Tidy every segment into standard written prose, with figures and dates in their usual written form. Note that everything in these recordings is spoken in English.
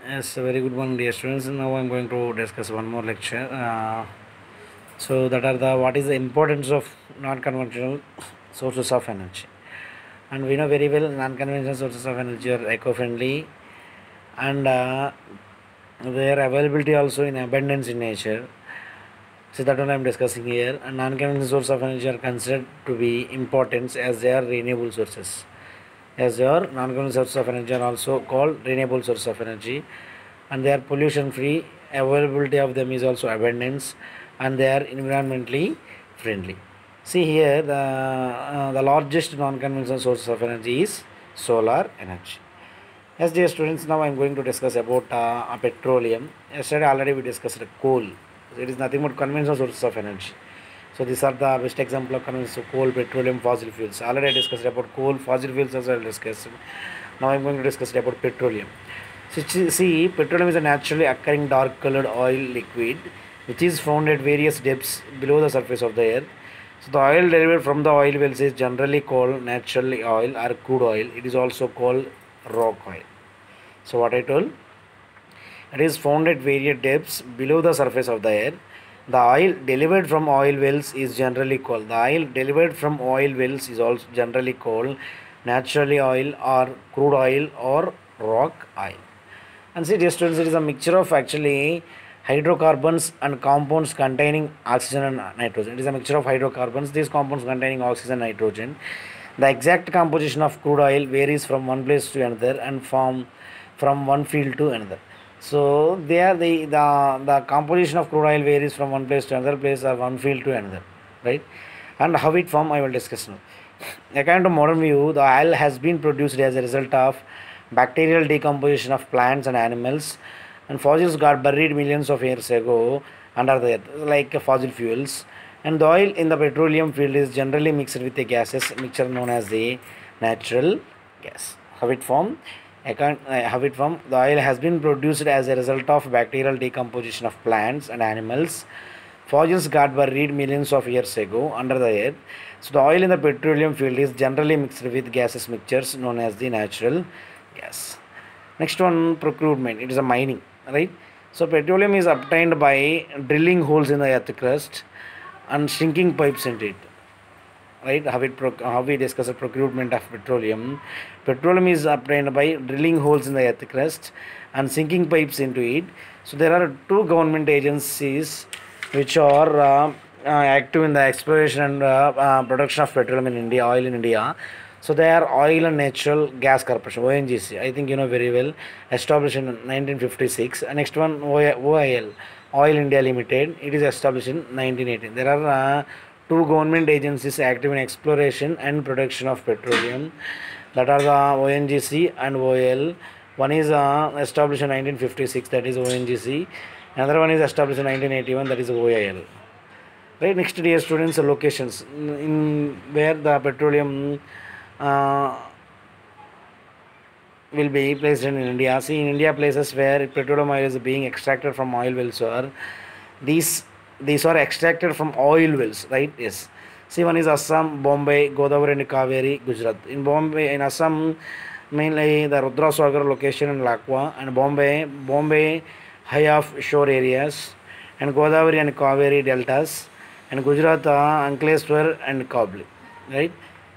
Yes, a very good one, dear students. Now I'm going to discuss one more lecture. So that are the what is the importance of non-conventional sources of energy. And we know very well non-conventional sources of energy are eco-friendly and their availability also in abundance in nature. So that one I'm discussing here. And non-conventional sources of energy are considered to be important as they are renewable sources. As they are non-conventional sources of energy are also called renewable sources of energy, and they are pollution free. Availability of them is also abundance, and they are environmentally friendly. See here, the largest non-conventional source of energy is solar energy. Yes, dear students, now I am going to discuss about petroleum. Yesterday already we discussed coal. So it is nothing but conventional sources of energy. So these are the best example of conventional coal, petroleum, fossil fuels. Already I discussed about coal, fossil fuels as well discussed. Now I am going to discuss about petroleum. So see, petroleum is a naturally occurring dark colored oil liquid which is found at various depths below the surface of the earth. So the oil derived from the oil wells is generally called natural oil or crude oil. It is also called rock oil. So what I told, it is found at various depths below the surface of the earth. The oil delivered from oil wells is generally called, the oil delivered from oil wells is also generally called natural oil or crude oil or rock oil. And see, dear students, it is a mixture of actually hydrocarbons and compounds containing oxygen and nitrogen. It is a mixture of hydrocarbons, these compounds containing oxygen and nitrogen. The exact composition of crude oil varies from one place to another and from one field to another. So there the composition of crude oil varies from one place to another place or one field to another, right? And how it form I will discuss now. According to modern view, the oil has been produced as a result of bacterial decomposition of plants and animals, and fossils got buried millions of years ago under the earth, like fossil fuels. And the oil in the petroleum field is generally mixed with a gaseous mixture known as the natural gas. How it form? How it form? The oil has been produced as a result of bacterial decomposition of plants and animals. Fossils got buried millions of years ago under the earth. So the oil in the petroleum field is generally mixed with gaseous mixtures known as the natural gas. Next one, procurement. It is a mining, right? So petroleum is obtained by drilling holes in the earth crust and sinking pipes into it, right? How we discuss the procurement of petroleum. Petroleum is obtained by drilling holes in the earth crust and sinking pipes into it. So there are two government agencies which are active in the exploration and production of petroleum in India, oil in India. So they are Oil and Natural Gas Corporation, ONGC. I think you know very well. Established in 1956. Next one, OIL, Oil India Limited. It is established in 1918. There are two government agencies active in exploration and production of petroleum. That are the ONGC and OIL. One is established in 1956. That is ONGC. Another one is established in 1981. That is OIL. Right, next, dear students, locations in where the petroleum uh, will be placed in India. See, in India, places where petroleum oil is being extracted from oil wells are these these are extracted from oil wells, right? Yes. See, one is Assam, Bombay, Godavari and Kaveri, Gujarat. In Bombay, in Assam, mainly the Rudra Sagar location in Lakwa, and Bombay high off shore areas, and Godavari and Kaveri deltas, and Gujarat, Ankleshwar and Kabli, right?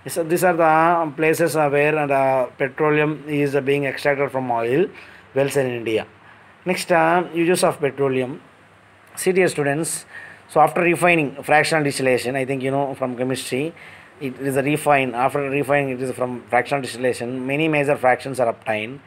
So these are the places where the petroleum is being extracted from oil wells in India. Next, uses of petroleum. See, dear students, so after refining, fractional distillation, I think you know from chemistry, it is a refine. After refining, it is from fractional distillation. Many major fractions are obtained.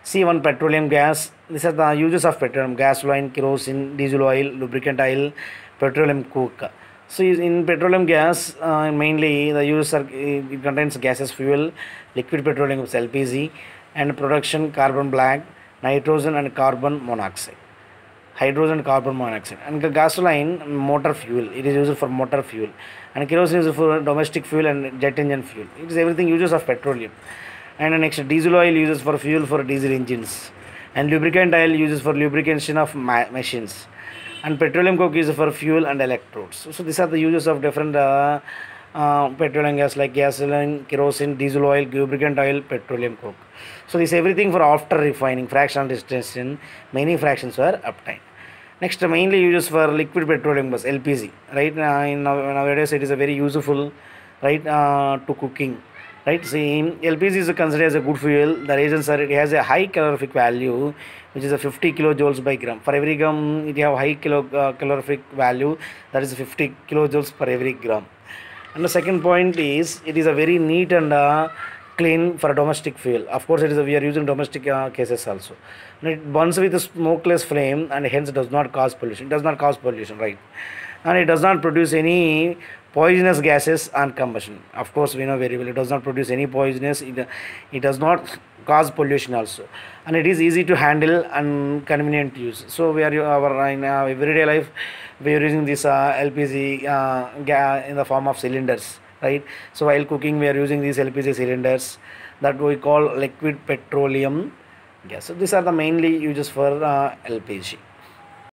See, one, petroleum gas. These are the uses of petroleum: gasoline, kerosene, diesel oil, lubricant oil, petroleum coke. So in petroleum gas, mainly the use are, it contains gaseous fuel, liquid petroleum is LPG, and production carbon black, nitrogen and carbon monoxide, hydrogen and carbon monoxide. And the gasoline, motor fuel, it is used for motor fuel, and kerosene is used for domestic fuel and jet engine fuel. It is everything uses of petroleum. And the next, diesel oil uses for fuel for diesel engines, and lubricant oil uses for lubrication of machines, and petroleum coke is for fuel and electrodes. So these are the uses of different petroleum gas like gasoline, kerosene, diesel oil, lubricant oil, petroleum coke. So this everything for after refining, fractional distillation, many fractions were obtained. Next, mainly uses for liquid petroleum gas (LPG). Right, nowadays it is a very useful, right, to cooking. Right, see, LPG is considered as a good fuel. The reasons are it has a high calorific value, which is a 50 kilojoules by gram. For every gram, it have high calorific value, that is 50 kilojoules per every gram. And the second point is it is a very neat and clean for domestic fuel. Of course, we are using domestic cases also. And it burns with a smokeless flame and hence does not cause pollution. It does not cause pollution, right? And it does not produce any poisonous gases on combustion. Of course, we know very well it does not produce any poisonous. It does not cause pollution also, and it is easy to handle and convenient to use. So we are in our everyday life we are using this LPG in the form of cylinders, right? So while cooking we are using these LPG cylinders that we call liquid petroleum gas. So these are the mainly uses for LPG.